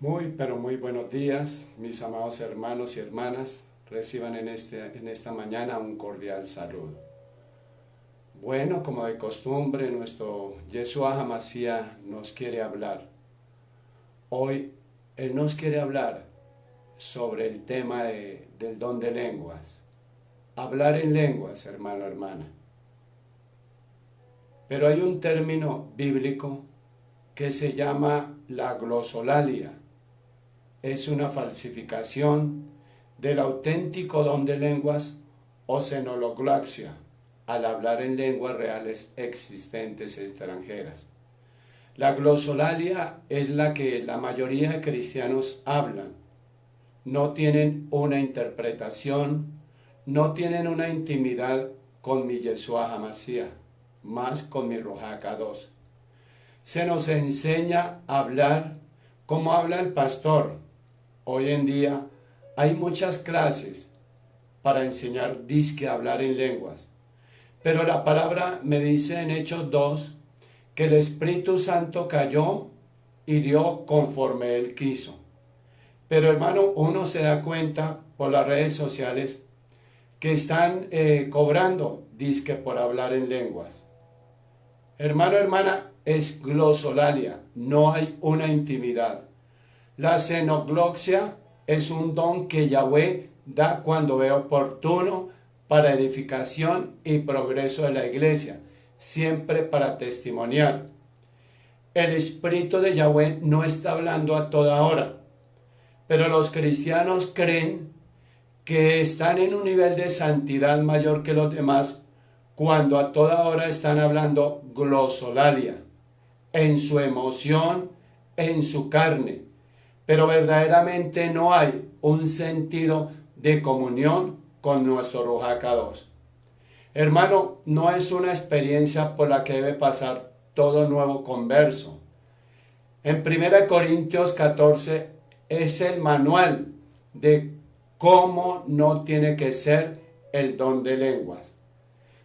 Muy, pero muy buenos días, mis amados hermanos y hermanas. Reciban en esta mañana un cordial saludo. Bueno, como de costumbre, nuestro Yeshua Hamashiach nos quiere hablar. Hoy, Él nos quiere hablar sobre el tema del don de lenguas. Hablar en lenguas, hermano, hermana. Pero hay un término bíblico que se llama la glosolalia. Es una falsificación del auténtico don de lenguas o xenologlosia, al hablar en lenguas reales existentes extranjeras. La glosolalia es la que la mayoría de cristianos hablan. No tienen una interpretación, no tienen una intimidad con mi Yeshua Hamashiach, más con mi Ruach HaKadosh. Se nos enseña a hablar como habla el pastor. Hoy en día hay muchas clases para enseñar disque a hablar en lenguas, pero la palabra me dice en Hechos 2 que el Espíritu Santo cayó y dio conforme Él quiso. Pero hermano, uno se da cuenta por las redes sociales que están cobrando disque por hablar en lenguas. Hermano, hermana, es glosolalia, no hay una intimidad. La xenoglosia es un don que Yahweh da cuando ve oportuno para edificación y progreso de la iglesia, siempre para testimoniar. El Espíritu de Yahweh no está hablando a toda hora, pero los cristianos creen que están en un nivel de santidad mayor que los demás cuando a toda hora están hablando glosolalia, en su emoción, en su carne. Pero verdaderamente no hay un sentido de comunión con nuestro Ruach HaKadosh. Hermano, no es una experiencia por la que debe pasar todo nuevo converso. En 1 Corintios 14 es el manual de cómo no tiene que ser el don de lenguas.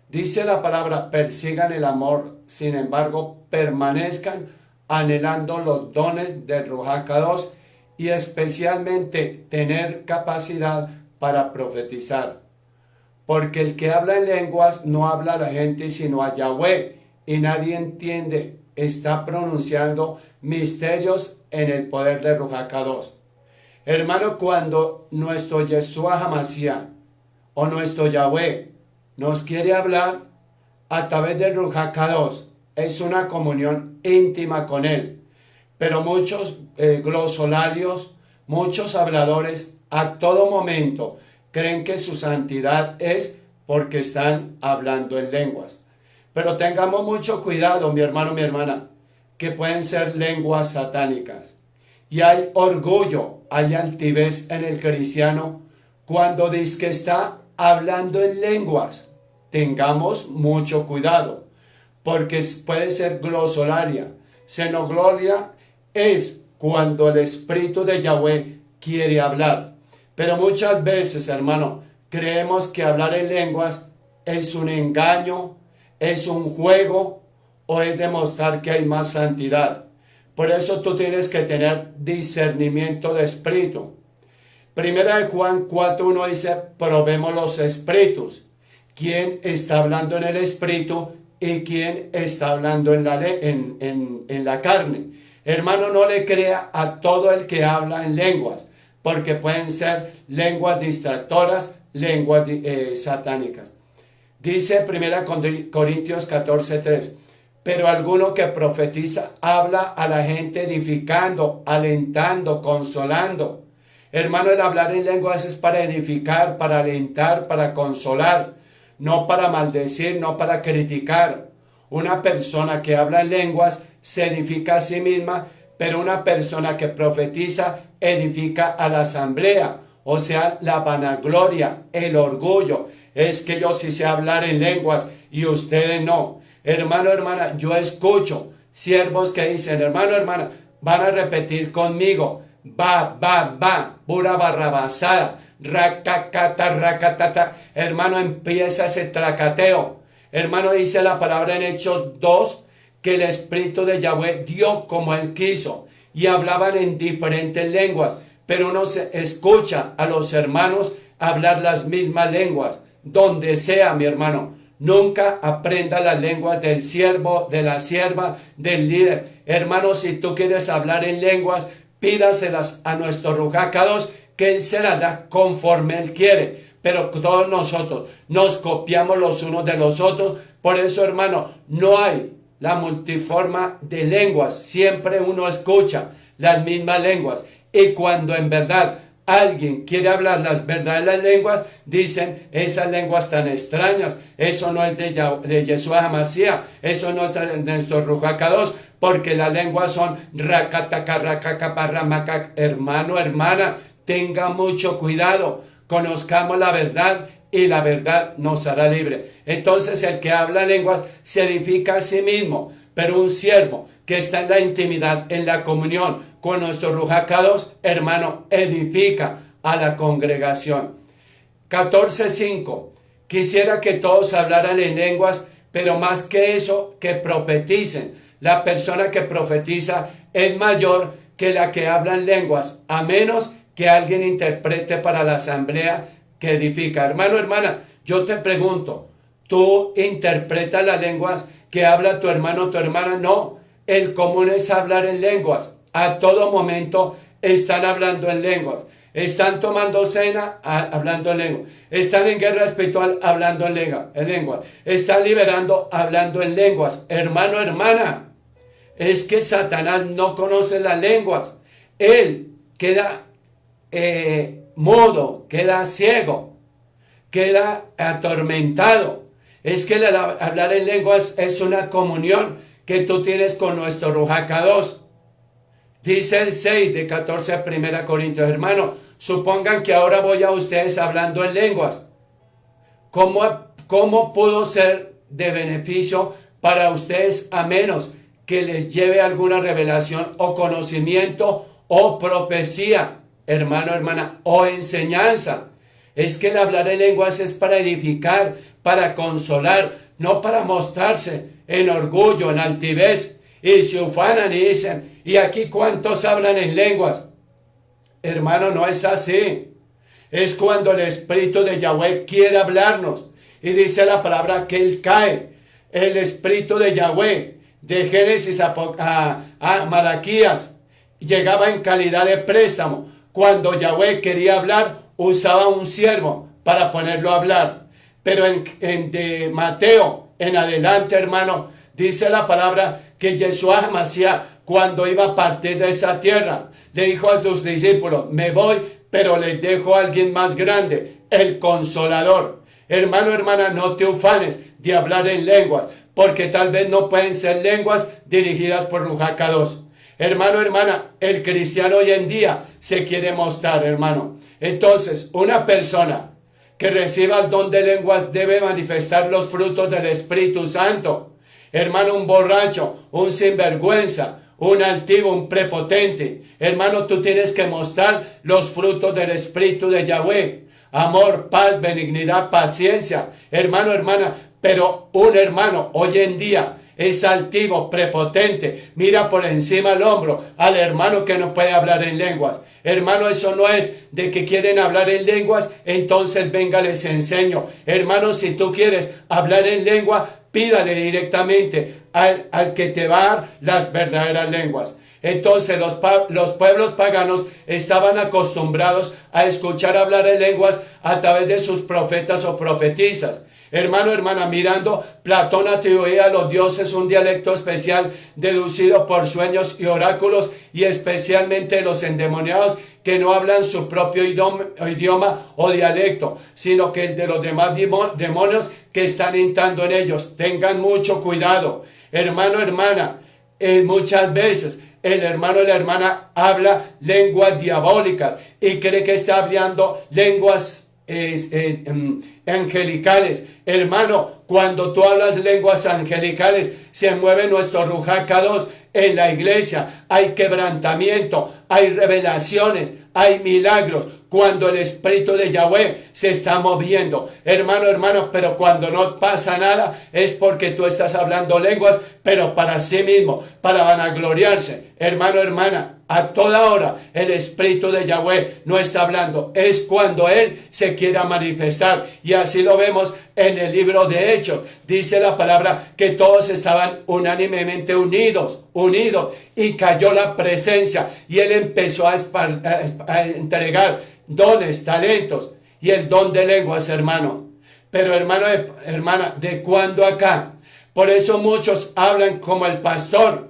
Dice la palabra, persigan el amor, sin embargo, permanezcan anhelando los dones del Ruach HaKadosh y especialmente tener capacidad para profetizar. Porque el que habla en lenguas no habla a la gente sino a Yahweh y nadie entiende. Está pronunciando misterios en el poder de Ruach HaKadosh. Hermano, cuando nuestro Yeshua Hamashiach o nuestro Yahweh nos quiere hablar a través del Ruach HaKadosh, es una comunión íntima con Él. Pero muchos glosolarios, muchos habladores, a todo momento creen que su santidad es porque están hablando en lenguas. Pero tengamos mucho cuidado, mi hermano, mi hermana, que pueden ser lenguas satánicas. Y hay orgullo, hay altivez en el cristiano cuando dice que está hablando en lenguas. Tengamos mucho cuidado, porque puede ser glosolalia. Xenoglosia es cuando el Espíritu de Yahweh quiere hablar. Pero muchas veces, hermano, creemos que hablar en lenguas es un engaño, es un juego o es demostrar que hay más santidad. Por eso tú tienes que tener discernimiento de espíritu. Primera de Juan 4:1 dice, probemos los espíritus. ¿Quién está hablando en el espíritu y quién está hablando en la carne? Hermano, no le crea a todo el que habla en lenguas, porque pueden ser lenguas distractoras, lenguas satánicas. Dice 1 Corintios 14:3, pero alguno que profetiza habla a la gente edificando, alentando, consolando. Hermano, el hablar en lenguas es para edificar, para alentar, para consolar, no para maldecir, no para criticar. Una persona que habla en lenguas se edifica a sí misma, pero una persona que profetiza edifica a la asamblea. O sea, la vanagloria, el orgullo. Es que yo sí sé hablar en lenguas y ustedes no. Hermano, hermana, yo escucho siervos que dicen, hermano, hermana, van a repetir conmigo. Va, pura barrabasada. Racacata, racatata. Hermano, empieza ese tracateo. Hermano, dice la palabra en Hechos 2 que el Espíritu de Yahweh dio como Él quiso. y hablaban en diferentes lenguas, pero uno se escucha a los hermanos hablar las mismas lenguas, donde sea, mi hermano. Nunca aprenda las lenguas del siervo, de la sierva, del líder. Hermano, si tú quieres hablar en lenguas, pídaselas a nuestro Ruach HaKadosh, que Él se las da conforme Él quiere. Pero todos nosotros nos copiamos los unos de los otros. Por eso, hermano, no hay la multiforma de lenguas. Siempre uno escucha las mismas lenguas. Y cuando en verdad alguien quiere hablar las verdaderas lenguas, dicen esas lenguas tan extrañas, eso no es de Yeshua HaMashiach, eso no es de nuestro Ruach HaKadosh, porque las lenguas son rakataka, rakakapa, ramaka. Hermano, hermana, tenga mucho cuidado, conozcamos la verdad y la verdad nos hará libre. Entonces el que habla lenguas se edifica a sí mismo, pero un siervo que está en la intimidad, en la comunión con nuestro Ruach HaKadosh, hermano, edifica a la congregación. 14:5. Quisiera que todos hablaran en lenguas, pero más que eso, que profeticen. La persona que profetiza es mayor que la que habla en lenguas, a menos que alguien interprete para la asamblea que edifica. Hermano, hermana, yo te pregunto, ¿tú interpretas las lenguas que habla tu hermano o tu hermana? No, el común es hablar en lenguas. A todo momento están hablando en lenguas. Están tomando cena hablando en lengua. Están en guerra espiritual hablando en lengua. Están liberando hablando en lenguas. Hermano, hermana, es que Satanás no conoce las lenguas. Él queda mudo, queda ciego, queda atormentado. Es que hablar en lenguas es una comunión que tú tienes con nuestro Ruach HaKadosh. Dice el 6 de 14 de 1 Corintios, hermano, supongan que ahora voy a ustedes hablando en lenguas. ¿Cómo pudo ser de beneficio para ustedes a menos que les lleve alguna revelación o conocimiento o profecía, hermano, hermana, o enseñanza? Es que el hablar en lenguas es para edificar, para consolar, no para mostrarse en orgullo, en altivez, y se ufanan y dicen, ¿y aquí cuántos hablan en lenguas? Hermano, no es así. Es cuando el Espíritu de Yahweh quiere hablarnos. Y dice la palabra que Él cae. El Espíritu de Yahweh, de Génesis a Malaquías, llegaba en calidad de préstamo. Cuando Yahweh quería hablar, usaba un siervo para ponerlo a hablar. Pero de Mateo en adelante, hermano, dice la palabra que Yeshua HaMashiach, cuando iba a partir de esa tierra, le dijo a sus discípulos, me voy, pero les dejo a alguien más grande, el Consolador. Hermano, hermana, no te ufanes de hablar en lenguas, porque tal vez no pueden ser lenguas dirigidas por Ruach HaKadosh. Hermano, hermana, el cristiano hoy en día se quiere mostrar, hermano. Entonces, una persona que reciba el don de lenguas debe manifestar los frutos del Espíritu Santo. Hermano, un borracho, un sinvergüenza, un altivo, un prepotente. Hermano, tú tienes que mostrar los frutos del Espíritu de Yahweh. Amor, paz, benignidad, paciencia. Hermano, hermana, pero un hermano hoy en día es altivo, prepotente, mira por encima del hombro al hermano que no puede hablar en lenguas. Hermano, eso no es de que quieren hablar en lenguas, entonces venga, les enseño. Hermano, si tú quieres hablar en lengua, pídale directamente al que te va a dar las verdaderas lenguas. Entonces los pueblos paganos estaban acostumbrados a escuchar hablar en lenguas a través de sus profetas o profetisas. Hermano, hermana, mirando, Platón atribuía a los dioses un dialecto especial deducido por sueños y oráculos, y especialmente los endemoniados que no hablan su propio idioma o dialecto, sino que el de los demás demonios que están entrando en ellos. Tengan mucho cuidado. Hermano, hermana, muchas veces el hermano o la hermana habla lenguas diabólicas y cree que está hablando lenguas angelicales. Hermano, cuando tú hablas lenguas angelicales, se mueve nuestro Ruach HaKadosh en la iglesia. Hay quebrantamiento, hay revelaciones, hay milagros. cuando el Espíritu de Yahweh se está moviendo. Hermano, hermano, pero cuando no pasa nada es porque tú estás hablando lenguas, pero para sí mismo, para vanagloriarse. Hermano, hermana, a toda hora el Espíritu de Yahweh no está hablando. Es cuando Él se quiera manifestar. Y así lo vemos en el libro de Hechos. Dice la palabra que todos estaban unánimemente unidos. Y cayó la presencia. Y Él empezó a entregar dones, talentos. Y el don de lenguas, hermano. Pero hermano, hermana, ¿de cuándo acá? Por eso muchos hablan como el pastor.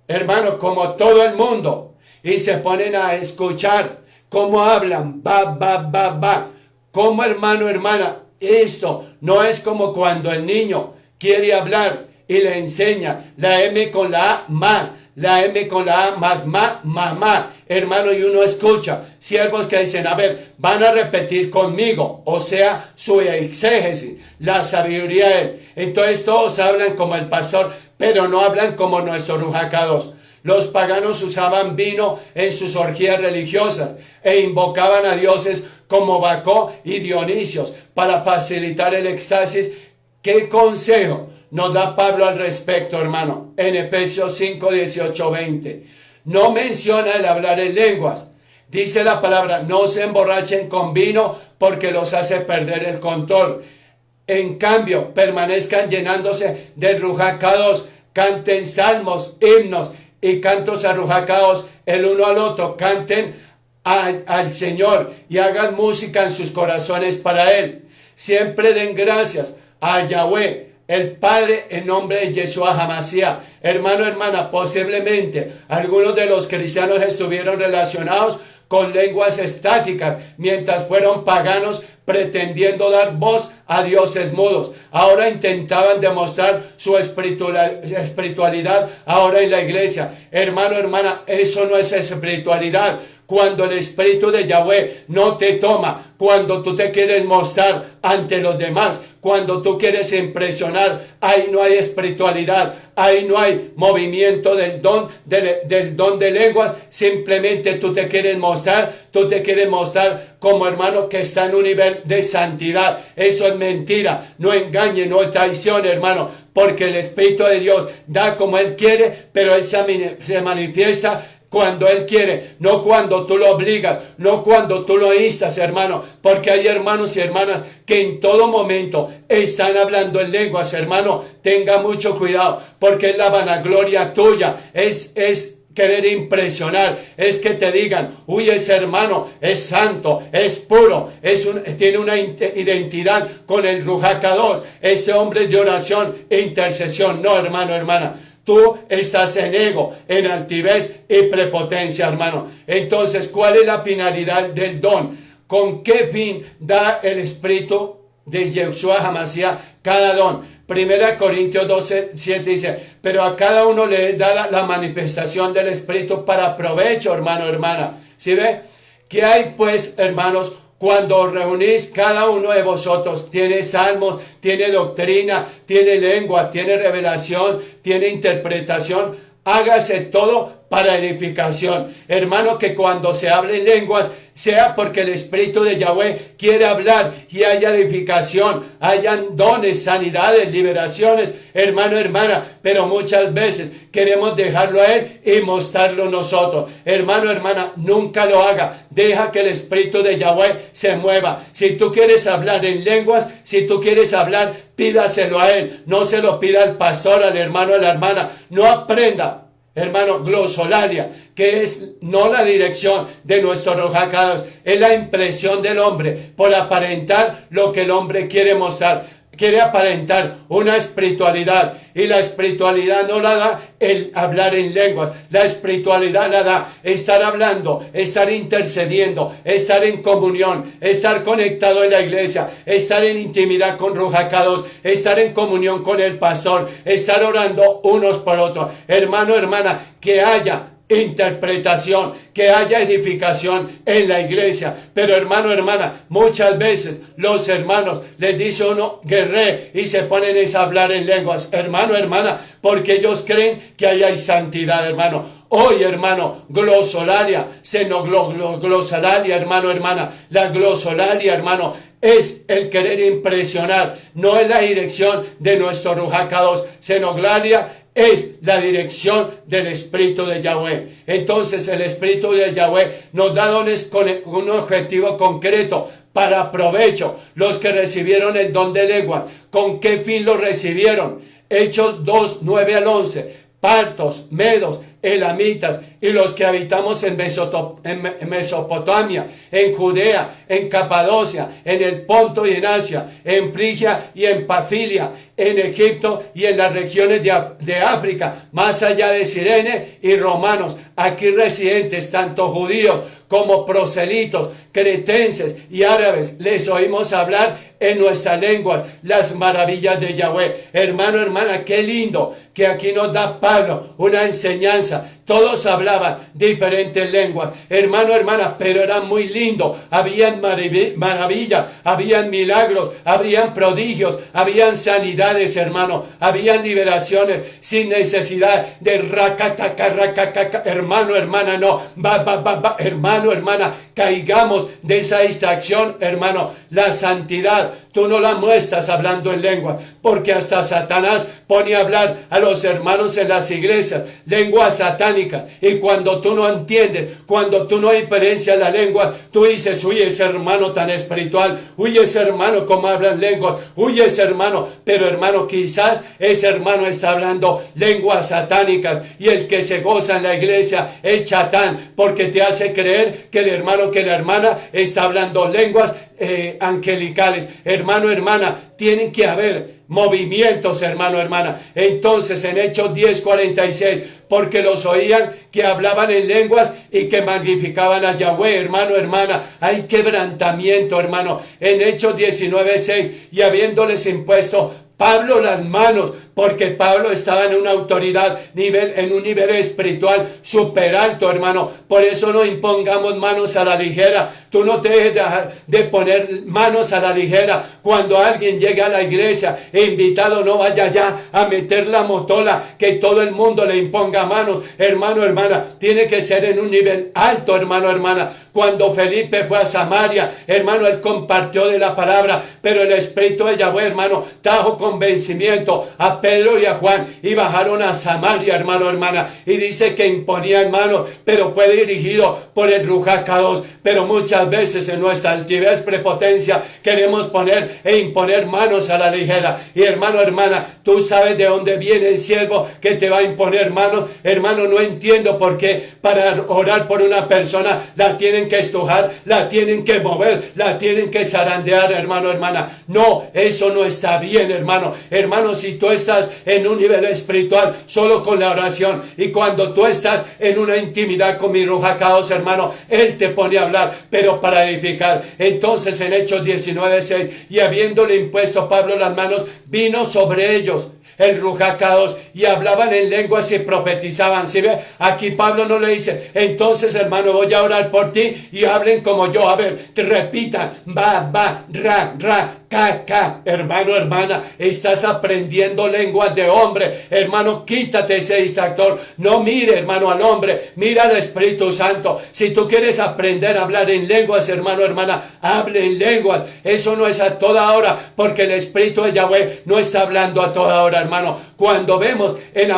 Hermano, como todo el mundo. Y se ponen a escuchar cómo hablan, va. Como hermano, hermana, esto no es como cuando el niño quiere hablar y le enseña la M con la A, ma, la M con la A más mamá, hermano, y uno escucha siervos que dicen, a ver, van a repetir conmigo, o sea, su exégesis, la sabiduría de Él. Entonces todos hablan como el pastor, pero no hablan como nuestro Ruach HaKadosh. Los paganos usaban vino en sus orgías religiosas e invocaban a dioses como Bacó y Dionisios para facilitar el éxtasis. ¿Qué consejo nos da Pablo al respecto, hermano? En Efesios 5, 18, 20. No menciona el hablar en lenguas. Dice la palabra, no se emborrachen con vino porque los hace perder el control. En cambio, permanezcan llenándose del Ruach HaKadosh, canten salmos, himnos y cantos arrujacaos el uno al otro, canten al Señor y hagan música en sus corazones para Él. Siempre den gracias a Yahweh, el Padre, en nombre de Yeshua HaMashiach. Hermano, hermana, posiblemente algunos de los cristianos estuvieron relacionados con lenguas estáticas mientras fueron paganos pretendiendo dar voz a dioses mudos. Ahora intentaban demostrar su espiritualidad ahora en la iglesia. Hermano, hermana, eso no es espiritualidad. Cuando el Espíritu de Yahweh no te toma, cuando tú te quieres mostrar ante los demás, cuando tú quieres impresionar, ahí no hay espiritualidad, ahí no hay movimiento del don de lenguas. Simplemente tú te quieres mostrar como hermano que está en un nivel de santidad. Eso es mentira, no engañe, no traicione, hermano, porque el Espíritu de Dios da como Él quiere, pero Él se manifiesta cuando Él quiere, no cuando tú lo obligas, no cuando tú lo instas, hermano, porque hay hermanos y hermanas que en todo momento están hablando en lenguas, hermano. Tenga mucho cuidado, porque es la vanagloria tuya, es querer impresionar, es que te digan, uy, ese hermano es santo, es puro, tiene una identidad con el Ruach HaKadosh, este hombre es de oración e intercesión. No, hermano, hermana, tú estás en ego, en altivez y prepotencia, hermano. Entonces, ¿cuál es la finalidad del don? ¿Con qué fin da el Espíritu de Yeshua HaMashiach cada don? 1 Corintios 12, 7 dice, pero a cada uno le da la manifestación del Espíritu para provecho, hermano, hermana. ¿Sí ve? ¿Qué hay pues, hermanos? Cuando os reunís, cada uno de vosotros tiene salmos, tiene doctrina, tiene lengua, tiene revelación, tiene interpretación. Hágase todo para edificación. Hermano, que cuando se hable en lenguas, sea porque el Espíritu de Yahweh quiere hablar y haya edificación, hayan dones, sanidades, liberaciones, hermano, hermana, pero muchas veces queremos dejarlo a Él y mostrarlo nosotros. Hermano, hermana, nunca lo haga. Deja que el Espíritu de Yahweh se mueva. Si tú quieres hablar en lenguas, si tú quieres hablar, pídaselo a Él. No se lo pida al pastor, al hermano, a la hermana. No aprenda, hermano, glosolalia, que es no la dirección de nuestro Ruach HaKadosh, es la impresión del hombre por aparentar lo que el hombre quiere mostrar. Quiere aparentar una espiritualidad, y la espiritualidad no la da el hablar en lenguas. La espiritualidad la da estar hablando, estar intercediendo, estar en comunión, estar conectado en la iglesia, estar en intimidad con Ruach HaKadosh, estar en comunión con el pastor, estar orando unos por otros. Hermano, hermana, que haya interpretación, que haya edificación en la iglesia. Pero hermano, hermana, muchas veces los hermanos les dice uno guerré y se ponen a hablar en lenguas, hermano, hermana, porque ellos creen que ahí hay santidad, hermano. Hoy, hermano, glosolalia, glosolalia, hermano, hermana, la glosolalia, hermano, es el querer impresionar, no es la dirección de nuestro Ruach HaKadosh. Xenoglalia es la dirección del Espíritu de Yahweh. Entonces el Espíritu de Yahweh nos da dones con un objetivo concreto, para provecho. Los que recibieron el don de lenguas, ¿con qué fin lo recibieron? Hechos 2, 9 al 11. Partos, medos, elamitas y los que habitamos en Mesopotamia, en Judea, en Capadocia, en el Ponto y en Asia, en Frigia y en Pafilia, en Egipto y en las regiones de África, más allá de Cirene y romanos, aquí residentes, tanto judíos como proselitos, cretenses y árabes, les oímos hablar en nuestras lenguas las maravillas de Yahweh. Hermano, hermana, qué lindo que aquí nos da Pablo una enseñanza. Todos hablaban diferentes lenguas, hermano, hermana, pero era muy lindo. Habían maravillas, habían milagros, habían prodigios, habían sanidades, hermano, habían liberaciones sin necesidad de racacaca. Hermano, hermana, no, hermano, hermana, caigamos de esa distracción, hermano. La santidad, tú no la muestras hablando en lenguas, porque hasta Satanás pone a hablar a los hermanos en las iglesias, lenguas satánicas, y cuando tú no entiendes, cuando tú no diferencias la lengua, tú dices, uy, ese hermano tan espiritual, uy, ese hermano como habla en lenguas, uy, ese hermano, pero hermano, quizás ese hermano está hablando lenguas satánicas, y el que se goza en la iglesia es Satán, porque te hace creer que el hermano, que la hermana está hablando lenguas angelicales. Hermano, hermana, tienen que haber movimientos, hermano, hermana. Entonces en Hechos 10:46, porque los oían que hablaban en lenguas y que magnificaban a Yahweh, hermano, hermana. Hay quebrantamiento, hermano. En Hechos 19:6, y habiéndoles impuesto Pablo las manos, porque Pablo estaba en una autoridad, en un nivel espiritual súper alto, hermano. Por eso no impongamos manos a la ligera. Tú no te dejes de poner manos a la ligera. Cuando alguien llega a la iglesia e invitado, no vaya ya a meter la motola, que todo el mundo le imponga manos. Hermano, hermana, tiene que ser en un nivel alto, hermano, hermana. Cuando Felipe fue a Samaria, hermano, él compartió de la palabra, pero el Espíritu de Yahweh, hermano, trajo convencimiento a Pedro y a Juan, y bajaron a Samaria, hermano, hermana, y dice que imponían manos, pero fue dirigido por el Ruach HaKadosh. Pero muchas veces en nuestra altivez, prepotencia, queremos poner e imponer manos a la ligera. Y hermano, hermana, tú sabes de dónde viene el siervo que te va a imponer manos. Hermano, no entiendo por qué para orar por una persona la tienen que estrujar, la tienen que mover, la tienen que zarandear, hermano, hermana. No, eso no está bien, hermano. Hermano, si tú estás en un nivel espiritual solo con la oración, y cuando tú estás en una intimidad con mi Ruach HaKadosh, hermano, él te pone a hablar, pero para edificar. Entonces en Hechos 19:6, y habiéndole impuesto Pablo las manos, vino sobre ellos el Ruach HaKadosh, y hablaban en lenguas y profetizaban. ¿Sí ve? Aquí Pablo no le dice, entonces hermano, voy a orar por ti y hablen como yo. A ver, te repitan, ba, ra, ka. Hermano, hermana, estás aprendiendo lenguas de hombre. Hermano, quítate ese distractor. No mire, hermano, al hombre, mira al Espíritu Santo. Si tú quieres aprender a hablar en lenguas, hermano, hermana, hable en lenguas. Eso no es a toda hora, porque el Espíritu de Yahweh no está hablando a toda hora, hermano. Cuando vemos en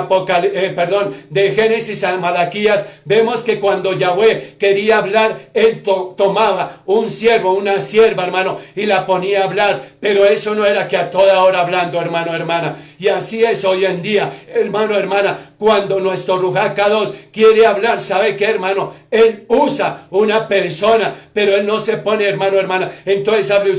de Génesis a Malaquías, vemos que cuando Yahweh quería hablar, él tomaba un siervo, una sierva, hermano, y la ponía a hablar. Pero eso no era que a toda hora hablando, hermano, hermana. Y así es hoy en día, hermano, hermana. Cuando nuestro Ruach HaKadosh quiere hablar, ¿sabe qué, hermano? Él usa una persona, pero él no se pone, hermano, hermana. Entonces hable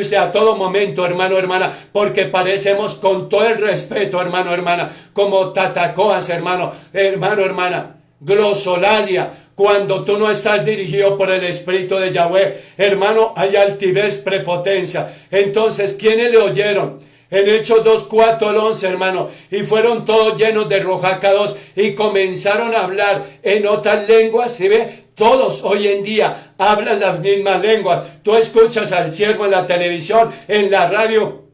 usted a todo momento, hermano, hermana, porque parecemos, con todo el respeto, hermano, hermana, como tatacoas, hermano, hermana, glosolalia. Cuando tú no estás dirigido por el Espíritu de Yahweh, hermano, hay altivez, prepotencia. Entonces, ¿quiénes le oyeron? En Hechos 2, 4 al 11, hermano. Y fueron todos llenos de Ruach HaKadosh y comenzaron a hablar en otras lenguas. ¿Sí ve? Todos hoy en día hablan las mismas lenguas. Tú escuchas al siervo en la televisión, en la radio,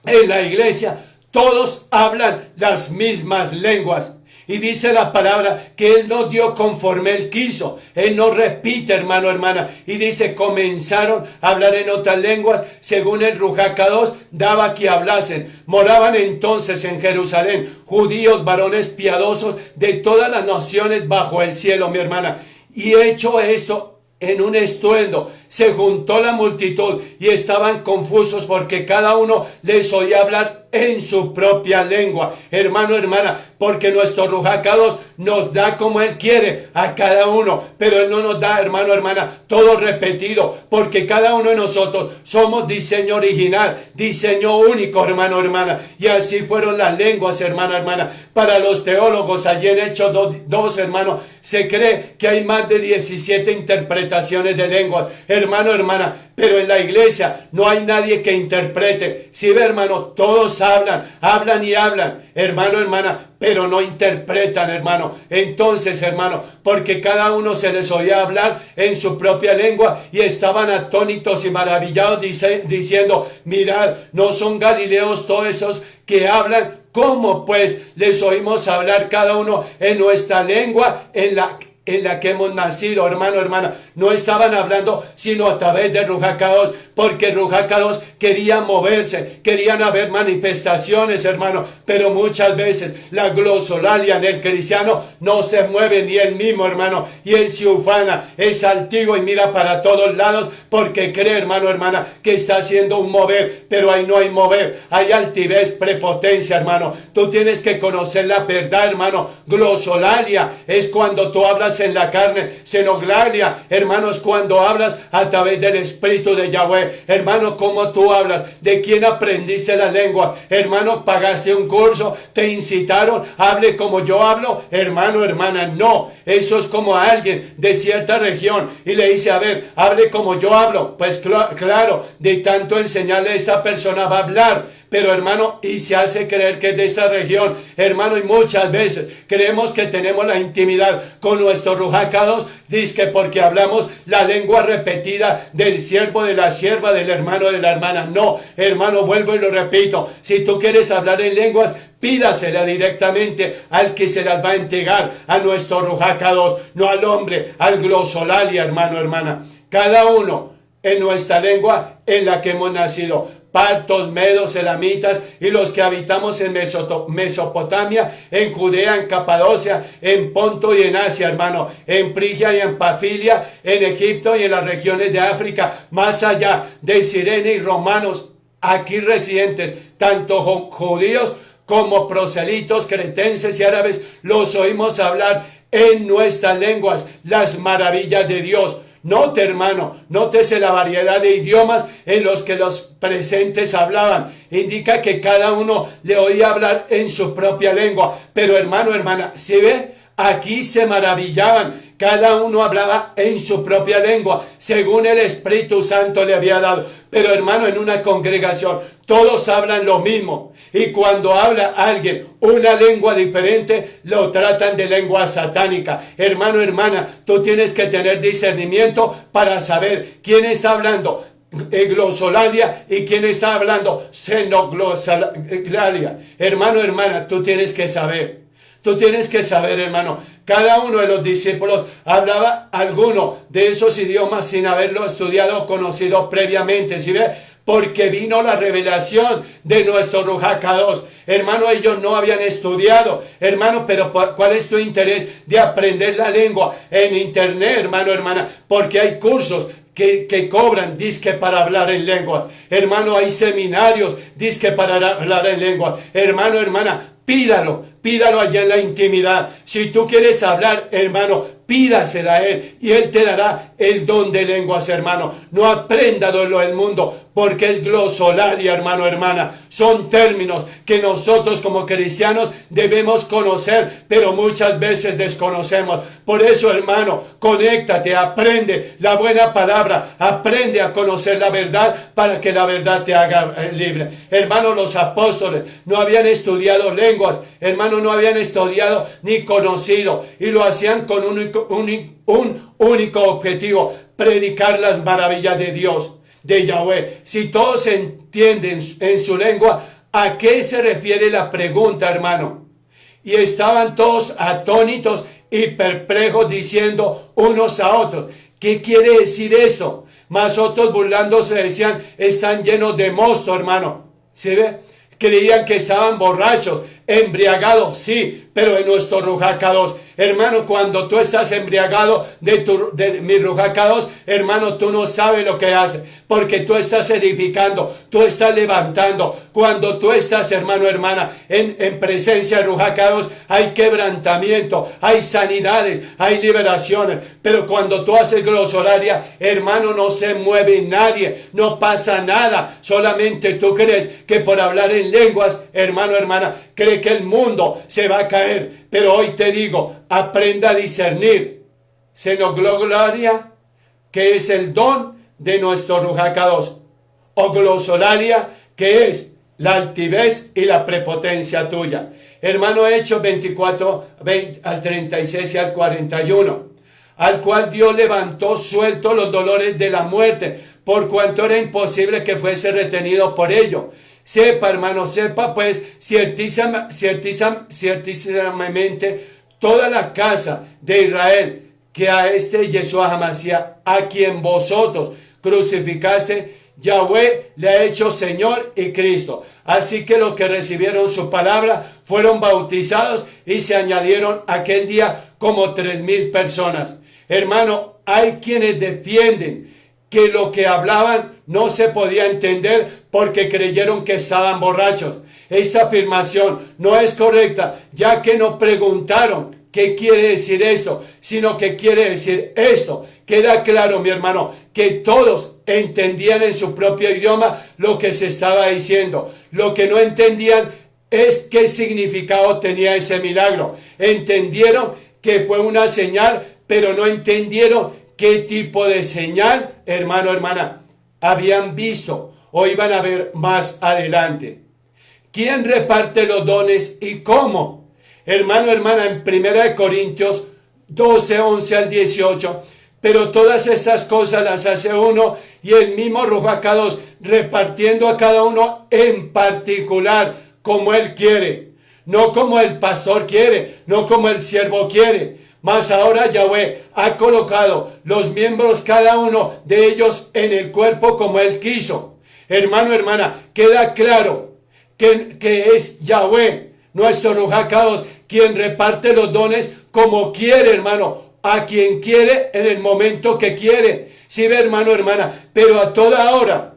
en la iglesia. Todos hablan las mismas lenguas. Y dice la palabra que Él no dio conforme Él quiso. Él no repite, hermano, hermana. Y dice, comenzaron a hablar en otras lenguas, según el Ruach HaKadosh daba que hablasen. Moraban entonces en Jerusalén judíos, varones piadosos de todas las naciones bajo el cielo, mi hermana. Y hecho esto, en un estruendo, se juntó la multitud y estaban confusos porque cada uno les oía hablar en su propia lengua. Hermano, hermana, porque nuestro Ruach HaKadosh nos da como Él quiere a cada uno, pero Él no nos da, hermano, hermana, todo repetido, porque cada uno de nosotros somos diseño original, diseño único, hermano, hermana, y así fueron las lenguas, hermano, hermana. Para los teólogos, allí en Hechos 2, hermano, se cree que hay más de 17 interpretaciones de lenguas, hermano, hermana, pero en la iglesia no hay nadie que interprete. Si ve, hermano, todos hablan y hablan, hermano, hermana, pero no interpretan, hermano. Entonces, hermano, porque cada uno se les oía hablar en su propia lengua y estaban atónitos y maravillados diciendo, mirad, ¿no son galileos todos esos que hablan? ¿Cómo pues les oímos hablar cada uno en nuestra lengua, en la que hemos nacido, hermano, hermana? No estaban hablando sino a través de Ruach HaKadosh, porque Ruach HaKadosh quería moverse, querían haber manifestaciones, hermano, pero muchas veces la glosolalia en el cristiano no se mueve ni él mismo, hermano, y él se ufana, es altivo y mira para todos lados porque cree, hermano, hermana, que está haciendo un mover, pero ahí no hay mover, hay altivez, prepotencia, hermano. Tú tienes que conocer la verdad, hermano. Glosolalia es cuando tú hablas en la carne. Xenoglalia, hermano, es cuando hablas a través del Espíritu de Yahweh. Hermano, ¿cómo tú hablas? ¿De quién aprendiste la lengua? Hermano, ¿pagaste un curso? ¿Te incitaron? ¿Hable como yo hablo? Hermano, hermana, no. Eso es como a alguien de cierta región y le dice, a ver, hable como yo hablo. Pues claro, de tanto enseñarle, esta persona va a hablar. Pero, hermano, y se hace creer que es de esta región, hermano, y muchas veces creemos que tenemos la intimidad con nuestro Ruach HaKadosh, dizque porque hablamos la lengua repetida del siervo, de la sierva, del hermano, de la hermana. No, hermano, vuelvo y lo repito, si tú quieres hablar en lenguas, pídasela directamente al que se las va a entregar, a nuestro Ruach HaKadosh, no al hombre, al glosolalia, hermano, hermana. Cada uno en nuestra lengua en la que hemos nacido. Partos, medos, elamitas y los que habitamos en Mesopotamia, en Judea, en Capadocia, en Ponto y en Asia, hermano, en Frigia y en Pafilia, en Egipto y en las regiones de África, más allá de Cirene y romanos, aquí residentes, tanto judíos como proselitos, cretenses y árabes, los oímos hablar en nuestras lenguas las maravillas de Dios. Note, hermano, nótese la variedad de idiomas en los que los presentes hablaban. Indica que cada uno le oía hablar en su propia lengua. Pero, hermano, hermana, ¿sí ve? Aquí se maravillaban. Cada uno hablaba en su propia lengua, según el Espíritu Santo le había dado. Pero, hermano, en una congregación todos hablan lo mismo. Y cuando habla alguien una lengua diferente, lo tratan de lengua satánica. Hermano, hermana, tú tienes que tener discernimiento para saber quién está hablando glosolalia y quién está hablando xenoglosolalia. Hermano, hermana, tú tienes que saber. Tú tienes que saber, hermano, cada uno de los discípulos hablaba alguno de esos idiomas sin haberlo estudiado o conocido previamente, ¿sí ve? Porque vino la revelación de nuestro Ruach HaKadosh. Hermano, ellos no habían estudiado, hermano, pero ¿cuál es tu interés de aprender la lengua en internet, hermano, hermana? Porque hay cursos que cobran, dizque para hablar en lenguas. Hermano, hay seminarios, dizque para hablar en lenguas. Hermano, hermana, pídalo allá en la intimidad. Si tú quieres hablar, hermano, pídasela a Él y Él te dará el don de lenguas, hermano. No aprenda de lo del mundo, porque es glosolalia, hermano, hermana. Son términos que nosotros como cristianos debemos conocer, pero muchas veces desconocemos. Por eso, hermano, conéctate, aprende la buena palabra, aprende a conocer la verdad para que la verdad te haga libre. Hermano, los apóstoles no habían estudiado lenguas, hermano, no habían estudiado ni conocido, y lo hacían con un único objetivo: predicar las maravillas de Dios, de Yahweh. Si todos entienden en su lengua, ¿a qué se refiere la pregunta, hermano? Y estaban todos atónitos y perplejos, diciendo unos a otros: ¿qué quiere decir eso? Mas otros, burlándose, decían: están llenos de mosto, hermano. ¿Sí ve? Creían que estaban borrachos, embriagados, sí, pero en nuestro Rujacados. Hermano, cuando tú estás embriagado de mi Rujacados, hermano, tú no sabes lo que haces, porque tú estás edificando, tú estás levantando. Cuando tú estás, hermano, hermana, en presencia de Rujacados, hay quebrantamiento, hay sanidades, hay liberaciones. Pero cuando tú haces glosolalia, hermano, no se mueve nadie, no pasa nada. Solamente tú crees que por hablar en lenguas, hermano, hermana, cree que el mundo se va a caer. Pero hoy te digo, aprenda a discernir xenogloria, que es el don de nuestro Rujacados, o glosolalia, que es la altivez y la prepotencia tuya. Hermano, Hechos 24, 20 al 36 y al 41. Al cual Dios levantó suelto los dolores de la muerte, por cuanto era imposible que fuese retenido por ello. Sepa, hermano, sepa pues ciertísimamente toda la casa de Israel, que a este Yeshua Hamashiach, a quien vosotros crucificaste, Yahweh le ha hecho Señor y Cristo. Así que los que recibieron su palabra fueron bautizados y se añadieron aquel día como 3,000 personas. Hermano, hay quienes defienden que lo que hablaban no se podía entender porque creyeron que estaban borrachos. Esta afirmación no es correcta, ya que no preguntaron qué quiere decir esto, sino que quiere decir esto. Queda claro, mi hermano, que todos entendían en su propio idioma lo que se estaba diciendo. Lo que no entendían es qué significado tenía ese milagro. Entendieron que fue una señal, pero no entendieron qué tipo de señal, hermano, hermana, habían visto o iban a ver más adelante. ¿Quién reparte los dones y cómo? Hermano, hermana, en 1 Corintios 12, 11 al 18, pero todas estas cosas las hace uno y el mismo Rujacados, repartiendo a cada uno en particular como él quiere, no como el pastor quiere, no como el siervo quiere. Mas ahora Yahweh ha colocado los miembros, cada uno de ellos, en el cuerpo como Él quiso. Hermano, hermana, queda claro que es Yahweh, nuestro Rujacados, quien reparte los dones como quiere, hermano, a quien quiere, en el momento que quiere. Sí, ve, hermano, hermana, pero a toda hora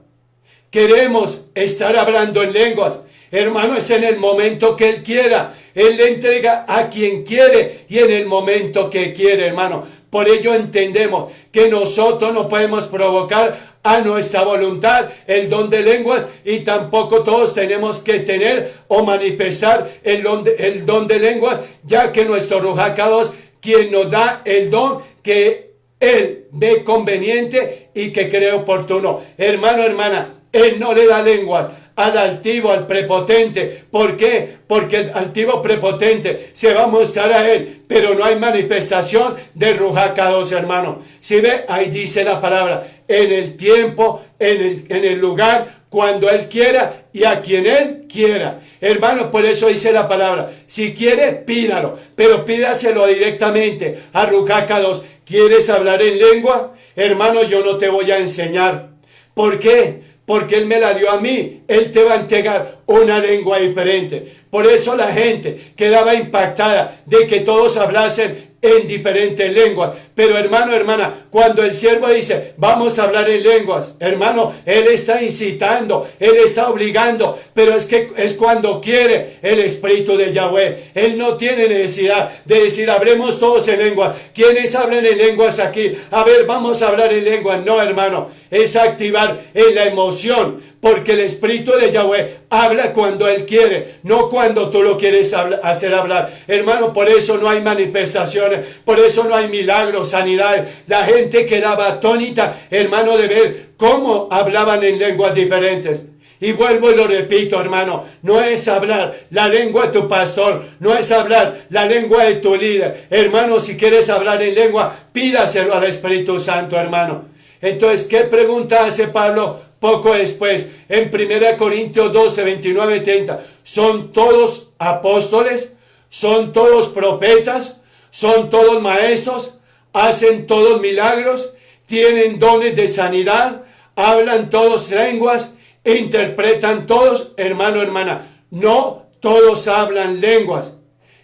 queremos estar hablando en lenguas. Hermano, es en el momento que Él quiera. Él le entrega a quien quiere y en el momento que quiere, hermano. Por ello entendemos que nosotros no podemos provocar a nuestra voluntad el don de lenguas, y tampoco todos tenemos que tener o manifestar el don de lenguas, ya que nuestro Rujacados, quien nos da el don que Él ve conveniente y que cree oportuno. Hermano, hermana, Él no le da lenguas al altivo, al prepotente. ¿Por qué? Porque el altivo prepotente se va a mostrar a él, pero no hay manifestación de Rujacados, hermano. Si ve, ahí dice la palabra, en el tiempo, en el lugar, cuando Él quiera y a quien Él quiera. Hermano, por eso dice la palabra, si quiere, pídalo, pero pídaselo directamente a Rujacados. ¿Quieres hablar en lengua? Hermano, yo no te voy a enseñar. ¿Por qué? Porque Él me la dio a mí. Él te va a entregar una lengua diferente. Por eso la gente quedaba impactada de que todos hablasen en diferentes lenguas. Pero hermano, hermana, cuando el siervo dice, vamos a hablar en lenguas, hermano, él está incitando, él está obligando, pero es que es cuando quiere el Espíritu de Yahweh. Él no tiene necesidad de decir, hablemos todos en lenguas. ¿Quiénes hablan en lenguas aquí? A ver, vamos a hablar en lenguas. No, hermano, es activar en la emoción, porque el Espíritu de Yahweh habla cuando Él quiere, no cuando tú lo quieres hacer hablar. Hermano, por eso no hay manifestaciones, por eso no hay milagros, sanidades. La gente quedaba atónita, hermano, de ver cómo hablaban en lenguas diferentes. Y vuelvo y lo repito, hermano, no es hablar la lengua de tu pastor, no es hablar la lengua de tu líder. Hermano, si quieres hablar en lengua, pídaselo al Espíritu Santo, hermano. Entonces, ¿qué pregunta hace Pablo poco después? En 1 Corintios 12, 29, 30. ¿Son todos apóstoles? ¿Son todos profetas? ¿Son todos maestros? ¿Hacen todos milagros? ¿Tienen dones de sanidad? ¿Hablan todos lenguas? ¿Interpretan todos? Hermano, hermana, no todos hablan lenguas.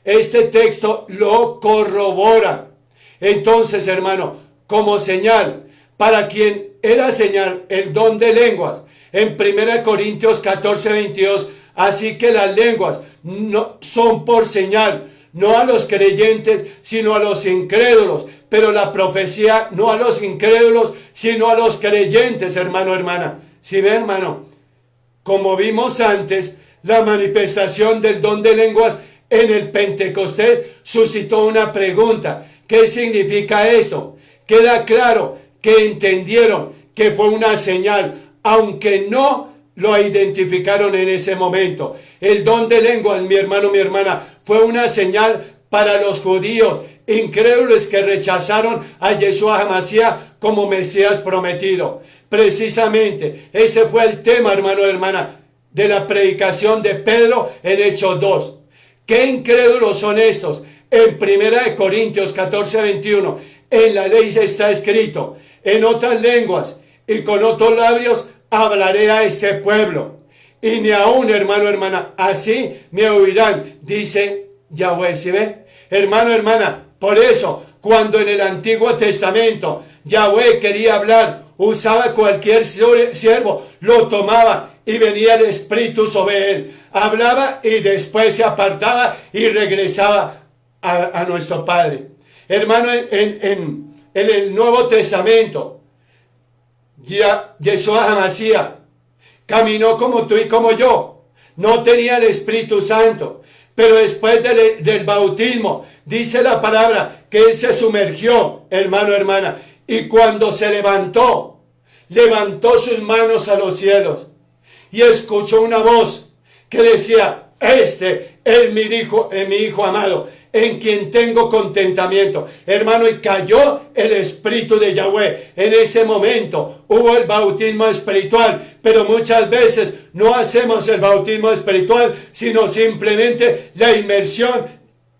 Este texto lo corrobora. Entonces, hermano, como señal, para quien era señal el don de lenguas, en 1 Corintios 14, 22, así que las lenguas no son por señal, no a los creyentes, sino a los incrédulos, pero la profecía no a los incrédulos, sino a los creyentes, hermano, hermana. ¿Sí ve, hermano? Como vimos antes, la manifestación del don de lenguas en el Pentecostés suscitó una pregunta. ¿Qué significa eso? Queda claro que entendieron que fue una señal, aunque no lo identificaron en ese momento. El don de lenguas, mi hermano, mi hermana, fue una señal para los judíos incrédulos que rechazaron a Yeshua HaMashiach como Mesías prometido. Precisamente ese fue el tema, hermano, hermana, de la predicación de Pedro en Hechos 2. ¿Qué incrédulos son estos? En 1 Corintios 14, 21, en la ley está escrito, en otras lenguas y con otros labios hablaré a este pueblo. Y ni aún, hermano, hermana, así me oirán, dice Yahweh. ¿Sí ve? Hermano, hermana, por eso, cuando en el Antiguo Testamento Yahweh quería hablar, usaba cualquier siervo, lo tomaba y venía el Espíritu sobre él. Hablaba y después se apartaba y regresaba a nuestro Padre. Hermano, en el Nuevo Testamento, Yeshua HaMashiach caminó como tú y como yo. No tenía el Espíritu Santo. Pero después del bautismo, dice la palabra que él se sumergió, hermano, hermana. Y cuando se levantó sus manos a los cielos y escuchó una voz que decía, este es mi hijo amado, en quien tengo contentamiento. Hermano, y cayó el Espíritu de Yahweh. En ese momento hubo el bautismo espiritual, pero muchas veces no hacemos el bautismo espiritual, sino simplemente la inmersión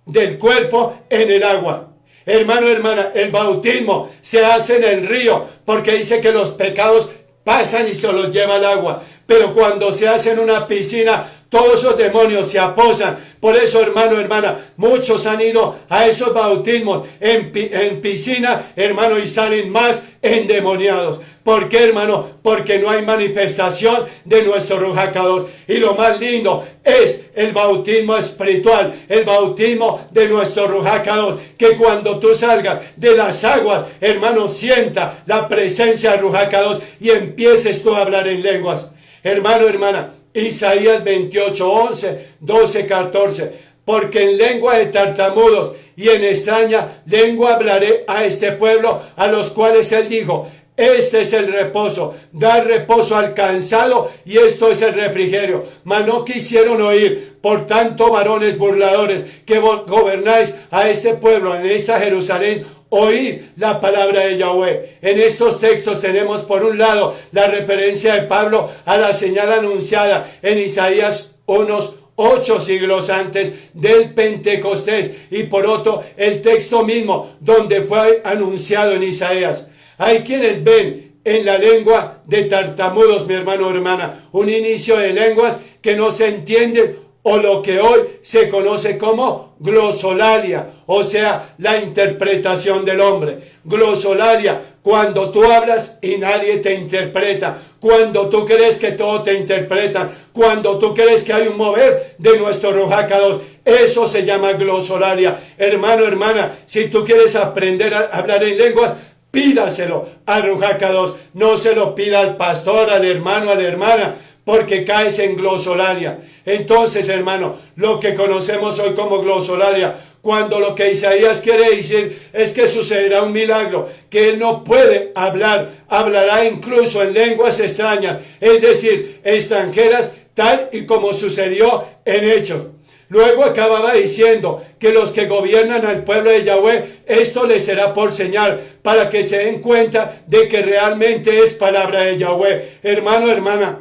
del cuerpo en el agua. Hermano, hermana, el bautismo se hace en el río, porque dice que los pecados pasan y se los lleva el agua. Pero cuando se hace en una piscina, todos esos demonios se aposan. Por eso, hermano, hermana, muchos han ido a esos bautismos en piscina, hermano, y salen más endemoniados. ¿Por qué, hermano? Porque no hay manifestación de nuestro Ruach HaKadosh. Y lo más lindo es el bautismo espiritual, el bautismo de nuestro Ruach HaKadosh. Que cuando tú salgas de las aguas, hermano, sienta la presencia del Ruach HaKadosh y empieces tú a hablar en lenguas. Hermano, hermana, Isaías 28, 11, 12, 14. Porque en lengua de tartamudos y en extraña lengua hablaré a este pueblo, a los cuales él dijo, este es el reposo, dar reposo al cansado, y esto es el refrigerio. Mas no quisieron oír. Por tanto, varones burladores, que gobernáis a este pueblo, en esta Jerusalén, oír la palabra de Yahweh. En estos textos tenemos por un lado la referencia de Pablo a la señal anunciada en Isaías unos 8 siglos antes del Pentecostés, y por otro el texto mismo donde fue anunciado en Isaías. Hay quienes ven en la lengua de tartamudos, mi hermano o hermana, un inicio de lenguas que no se entienden o lo que hoy se conoce como glosolalia, o sea, la interpretación del hombre. Glosolalia, cuando tú hablas y nadie te interpreta, cuando tú crees que todo te interpreta, cuando tú crees que hay un mover de nuestro Ruach HaKadosh, eso se llama glosolalia. Hermano, hermana, si tú quieres aprender a hablar en lenguas, pídaselo al Ruach HaKadosh, no se lo pida al pastor, al hermano, a la hermana, porque caes en glosolalia. Entonces, hermano, lo que conocemos hoy como glosolalia, cuando lo que Isaías quiere decir es que sucederá un milagro, que él no puede hablar, hablará incluso en lenguas extrañas, es decir, extranjeras, tal y como sucedió en Hechos. Luego acababa diciendo que los que gobiernan al pueblo de Yahweh, esto les será por señal, para que se den cuenta de que realmente es palabra de Yahweh. Hermano, hermana,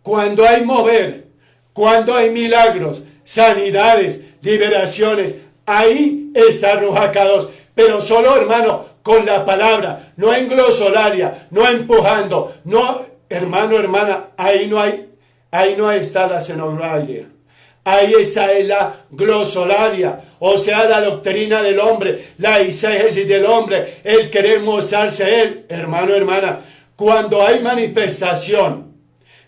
cuando hay mover, cuando hay milagros, sanidades, liberaciones, ahí está Ruach HaKadosh. Pero solo, hermano, con la palabra, no en glosolalia, no empujando, no, hermano, hermana, ahí no está la xenoglosia. Ahí está la glosolalia, o sea, la doctrina del hombre, la eisegesis del hombre, el querer mostrarse él. Hermano, hermana, cuando hay manifestación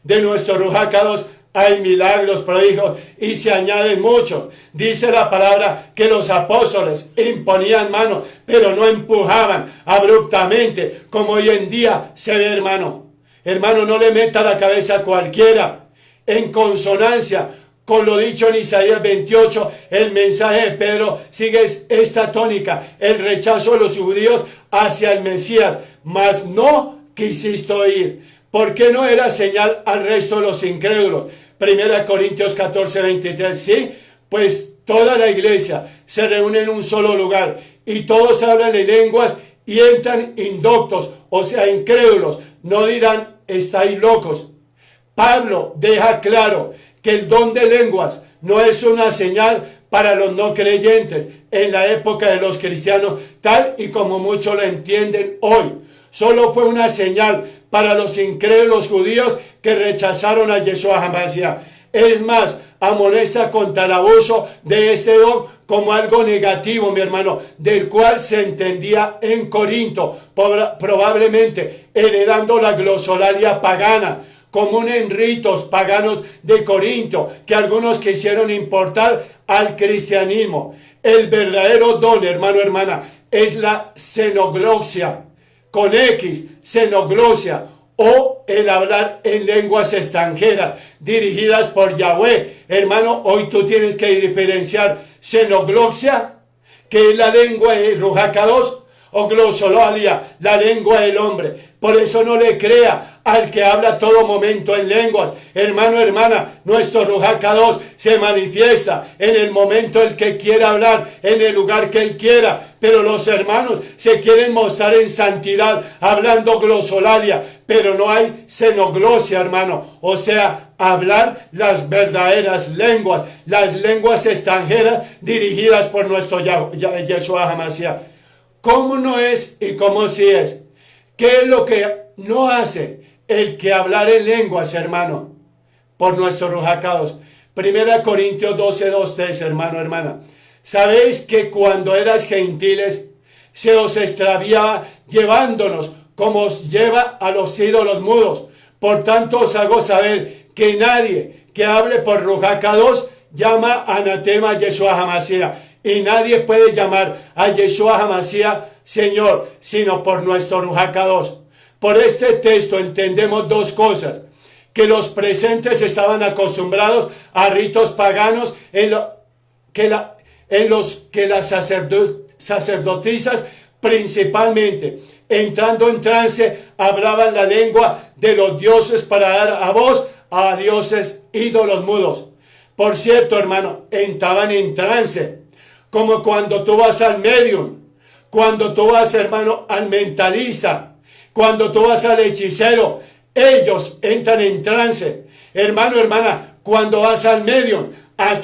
de nuestro Ruach HaKadosh, hay milagros, prodigios, y se añaden muchos. Dice la palabra que los apóstoles imponían manos, pero no empujaban abruptamente, como hoy en día se ve, hermano. Hermano, no le meta la cabeza a cualquiera. En consonancia con lo dicho en Isaías 28, el mensaje de Pedro sigue esta tónica, el rechazo de los judíos hacia el Mesías, mas no quisiste oír. ¿Por qué no era señal al resto de los incrédulos? 1 Corintios 14, 23, sí, pues toda la iglesia se reúne en un solo lugar y todos hablan en lenguas y entran indoctos, o sea, incrédulos, no dirán, estáis locos. Pablo deja claro que el don de lenguas no es una señal para los no creyentes en la época de los cristianos, tal y como muchos lo entienden hoy. Solo fue una señal para los incrédulos judíos que rechazaron a Yeshua HaMashiach. Es más, amonesta contra el abuso de este don como algo negativo, mi hermano, del cual se entendía en Corinto, probablemente heredando la glosolalia pagana, común en ritos paganos de Corinto, que algunos quisieron importar al cristianismo. El verdadero don, hermano, hermana, es la xenoglosia, con X, xenoglosia, o el hablar en lenguas extranjeras dirigidas por Yahweh. Hermano, hoy tú tienes que diferenciar xenoglosia, que es la lengua de Ruach HaKadosh, o glosolalia, la lengua del hombre. Por eso no le crea al que habla todo momento en lenguas. Hermano, hermana, nuestro Ruach HaKadosh se manifiesta en el momento el que quiera hablar, en el lugar que él quiera. Pero los hermanos se quieren mostrar en santidad, hablando glosolalia, pero no hay xenoglosia, hermano. O sea, hablar las verdaderas lenguas, las lenguas extranjeras dirigidas por nuestro Yeshua HaMashiach. ¿Cómo no es y cómo sí es? ¿Qué es lo que no hace el que hablar en lenguas, hermano? Por nuestro Ruach HaKadosh. 1 Corintios 12, 2, 3, hermano, hermana. ¿Sabéis que cuando eras gentiles se os extraviaba llevándonos como os lleva a los ídolos mudos? Por tanto os hago saber que nadie que hable por Ruach HaKadosh llama anatema a Yeshua HaMashiach. Y nadie puede llamar a Yeshua HaMashiach Señor, sino por nuestro Ruach HaKadosh. Por este texto entendemos dos cosas: que los presentes estaban acostumbrados a ritos paganos en los que las sacerdotisas, principalmente entrando en trance, hablaban la lengua de los dioses para dar a voz a dioses ídolos mudos. Por cierto, hermano, entraban en trance, como cuando tú vas al medium, cuando tú vas, hermano, al mentalista, cuando tú vas al hechicero, ellos entran en trance. Hermano, hermana, cuando vas al medium, a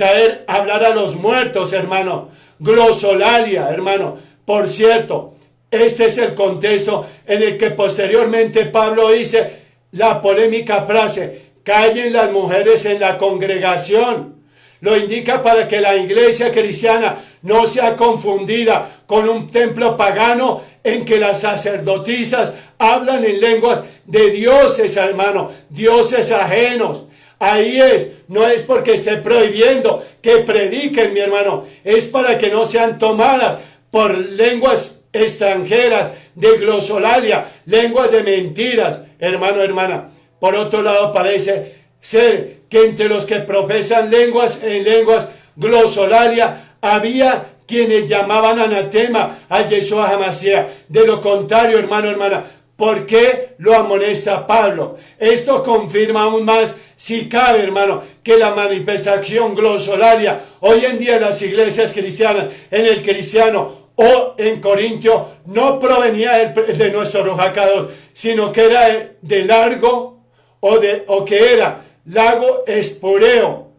hablar a los muertos, hermano, glosolalia, hermano. Por cierto, este es el contexto en el que posteriormente Pablo dice la polémica frase callen las mujeres en la congregación. Lo indica para que la iglesia cristiana no sea confundida con un templo pagano en que las sacerdotisas hablan en lenguas de dioses, hermano, dioses ajenos. Ahí no es porque esté prohibiendo que prediquen, mi hermano, es para que no sean tomadas por lenguas extranjeras de glosolalia, lenguas de mentiras, hermano, hermana. Por otro lado, parece ser que entre los que profesan en lenguas glosolalia había quienes llamaban anatema a Yeshua HaMashiach. De lo contrario, hermano, hermana, ¿por qué lo amonesta Pablo? Esto confirma aún más, si cabe, hermano, que la manifestación glosolalia hoy en día en las iglesias cristianas, en el cristiano o en Corintio, no provenía de nuestro Ruach HaKadosh, sino que era de largo o que era lago espureo.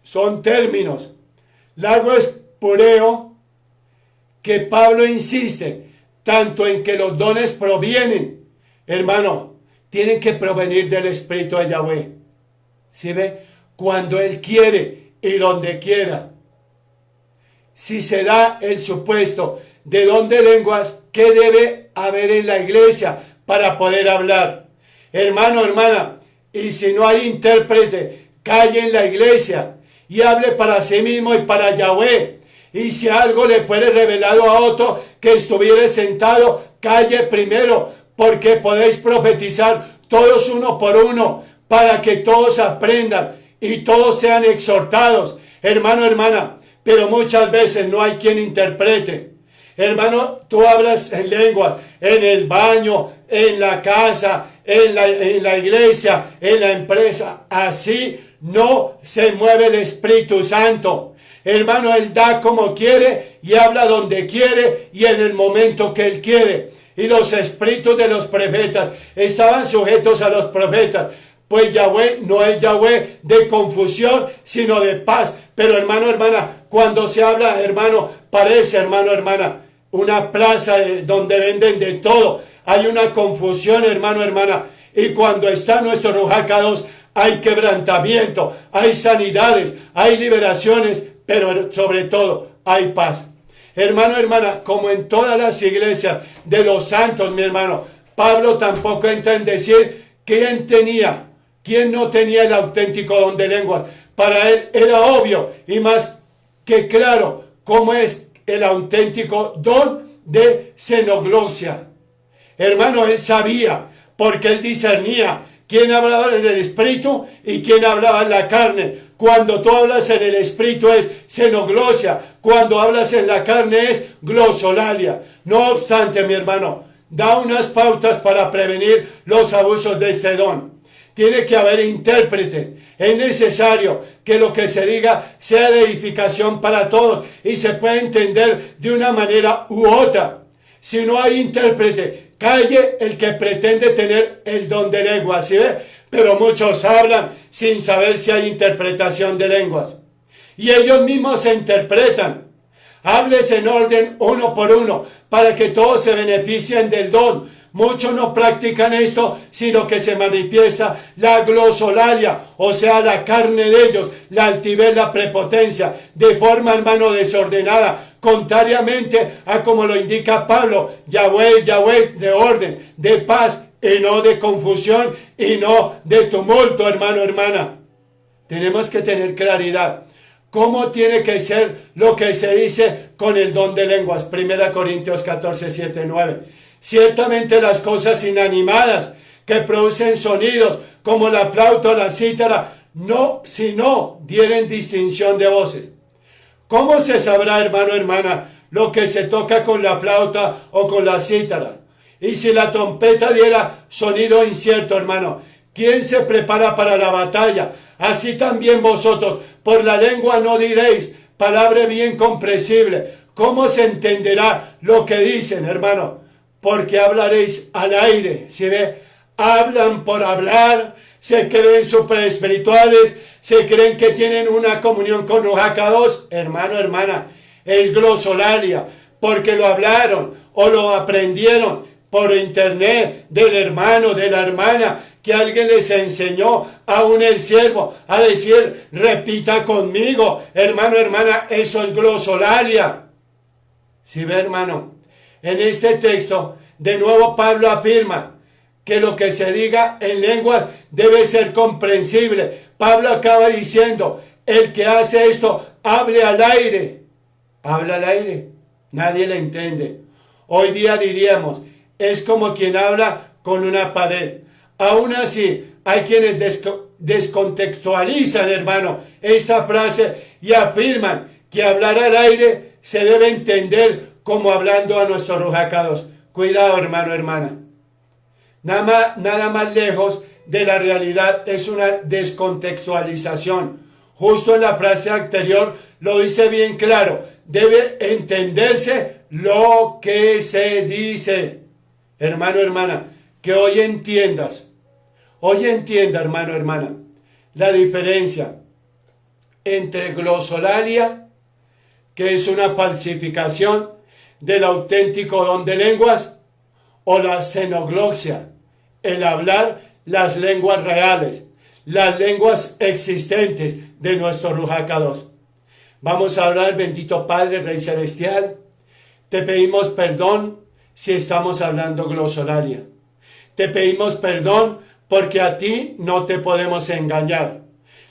Son términos. Lago espureo, que Pablo insiste tanto en que los dones provienen, hermano, tienen que provenir del Espíritu de Yahweh. ¿Sí ve? Cuando Él quiere y donde quiera. Si se da el supuesto de don de lenguas, ¿qué debe haber en la iglesia para poder hablar? Hermano, hermana, y si no hay intérprete, calle en la iglesia y hable para sí mismo y para Yahweh. Y si algo le fuere revelado a otro que estuviere sentado, calle primero, porque podéis profetizar todos uno por uno, para que todos aprendan y todos sean exhortados. Hermano, hermana, pero muchas veces no hay quien interprete. Hermano, tú hablas en lenguas, en el baño, en la casa, en la iglesia, en la empresa. Así no se mueve el Espíritu Santo. Hermano, Él da como quiere y habla donde quiere y en el momento que Él quiere. Y los espíritus de los profetas estaban sujetos a los profetas. Pues Yahweh no es Yahweh de confusión, sino de paz. Pero hermano, hermana, cuando se habla, hermano, parece, hermano, hermana, una plaza donde venden de todo. Hay una confusión, hermano, hermana. Y cuando está nuestro Ruach HaKadosh, hay quebrantamiento, hay sanidades, hay liberaciones, pero sobre todo hay paz. Hermano, hermana, como en todas las iglesias de los santos, mi hermano, Pablo tampoco entra en decir quién no tenía el auténtico don de lenguas. Para él era obvio y más que claro cómo es el auténtico don de xenoglosia. Hermano, él sabía, porque él discernía quién hablaba en el espíritu y quién hablaba en la carne. Cuando tú hablas en el espíritu es xenoglosia, cuando hablas en la carne es glosolalia. No obstante, mi hermano, da unas pautas para prevenir los abusos de este don. Tiene que haber intérprete. Es necesario que lo que se diga sea de edificación para todos y se pueda entender de una manera u otra. Si no hay intérprete, calle el que pretende tener el don de lenguas, ¿sí ve? Pero muchos hablan sin saber si hay interpretación de lenguas. Y ellos mismos se interpretan. Hables en orden uno por uno para que todos se beneficien del don. Muchos no practican esto, sino que se manifiesta la glosolalia, o sea, la carne de ellos, la altivez, la prepotencia, de forma, hermano, desordenada, contrariamente a como lo indica Pablo. Yahweh, Yahweh, de orden, de paz, y no de confusión, y no de tumulto, hermano, hermana. Tenemos que tener claridad. ¿Cómo tiene que ser lo que se dice con el don de lenguas? 1 Corintios 14, 7, 9. Ciertamente las cosas inanimadas que producen sonidos como la flauta o la cítara, si no dieren distinción de voces. ¿Cómo se sabrá, hermano, hermana, lo que se toca con la flauta o con la cítara? Y si la trompeta diera sonido incierto, hermano, ¿quién se prepara para la batalla? Así también vosotros, por la lengua no diréis palabra bien comprensible. ¿Cómo se entenderá lo que dicen, hermano? Porque hablaréis al aire, ¿sí ve? Hablan por hablar, se creen super espirituales, se creen que tienen una comunión con Ruach HaKadosh. Hermano, hermana, es glosolalia, porque lo hablaron o lo aprendieron por internet del hermano, de la hermana, que alguien les enseñó, aún el siervo, a decir, repita conmigo, hermano, hermana, eso es glosolalia. ¿Sí ve, hermano? En este texto, de nuevo Pablo afirma que lo que se diga en lenguas debe ser comprensible. Pablo acaba diciendo, el que hace esto, hable al aire. Habla al aire. Nadie le entiende. Hoy día diríamos, es como quien habla con una pared. Aún así, hay quienes descontextualizan, hermano, esta frase y afirman que hablar al aire se debe entender como hablando a nuestros rujacados. Cuidado, hermano, hermana. Nada más lejos de la realidad es una descontextualización. Justo en la frase anterior lo dice bien claro. Debe entenderse lo que se dice. Hermano, hermana, que hoy entienda, hermano, hermana, la diferencia entre glosolalia, que es una falsificación del auténtico don de lenguas, o la xenoglosia, el hablar las lenguas reales, las lenguas existentes de nuestro Rujacados. Vamos a orar, bendito Padre, Rey Celestial. Te pedimos perdón si estamos hablando glosolalia. Te pedimos perdón porque a ti no te podemos engañar.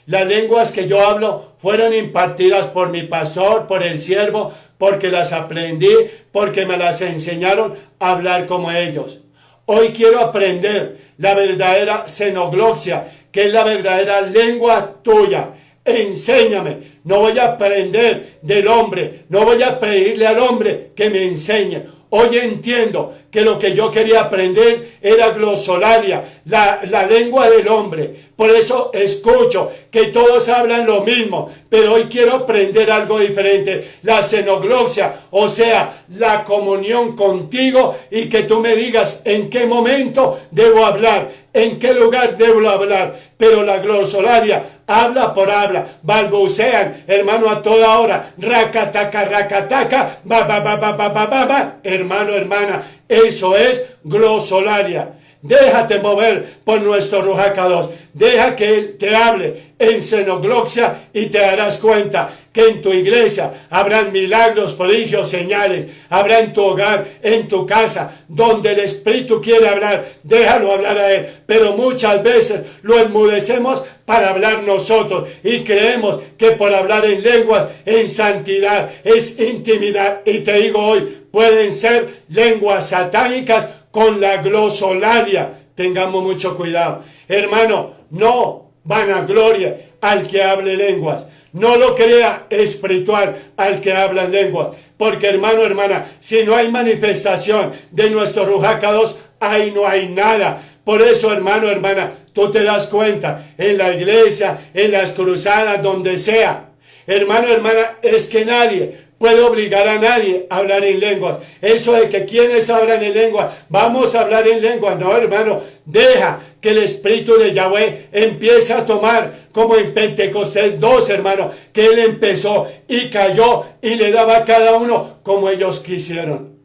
Las lenguas que yo hablo fueron impartidas por mi pastor, por el siervo, porque las aprendí, porque me las enseñaron a hablar como ellos. Hoy quiero aprender la verdadera xenoglosia, que es la verdadera lengua tuya. Enséñame, no voy a aprender del hombre, no voy a pedirle al hombre que me enseñe. Hoy entiendo que lo que yo quería aprender era glosolalia, la lengua del hombre. Por eso escucho que todos hablan lo mismo, pero hoy quiero aprender algo diferente, la xenoglosia, o sea, la comunión contigo y que tú me digas en qué momento debo hablar, en qué lugar debo hablar. Pero la glosolalia, habla por habla, balbucean, hermano, a toda hora, racataca, racataca, ba, hermano, hermana, eso es glosolaria. Déjate mover por nuestro Rujacados, deja que Él te hable en xenoglosia y te darás cuenta que en tu iglesia habrán milagros, prodigios, señales, habrá en tu hogar, en tu casa, donde el Espíritu quiere hablar, déjalo hablar a Él, pero muchas veces lo enmudecemos para hablar nosotros y creemos que por hablar en lenguas, en santidad, es intimidad. Y te digo hoy, pueden ser lenguas satánicas con la glosolalia. Tengamos mucho cuidado. Hermano, no vanagloria al que hable lenguas. No lo crea espiritual al que habla en lenguas. Porque, hermano, hermana, si no hay manifestación de nuestro Rujacados, ahí no hay nada. Por eso, hermano, hermana, tú te das cuenta en la iglesia, en las cruzadas, donde sea. Hermano, hermana, es que nadie puede obligar a nadie a hablar en lenguas. Eso de que quienes hablan en lenguas, vamos a hablar en lenguas. No, hermano, deja que el Espíritu de Yahweh empiece a tomar, como en Pentecostés 2, hermano, que Él empezó y cayó y le daba a cada uno como ellos quisieron.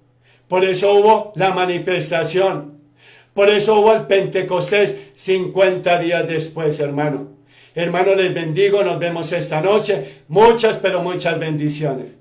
Por eso hubo la manifestación. Por eso hubo el Pentecostés 50 días después, hermano. Hermano, les bendigo, nos vemos esta noche. Muchas, pero muchas bendiciones.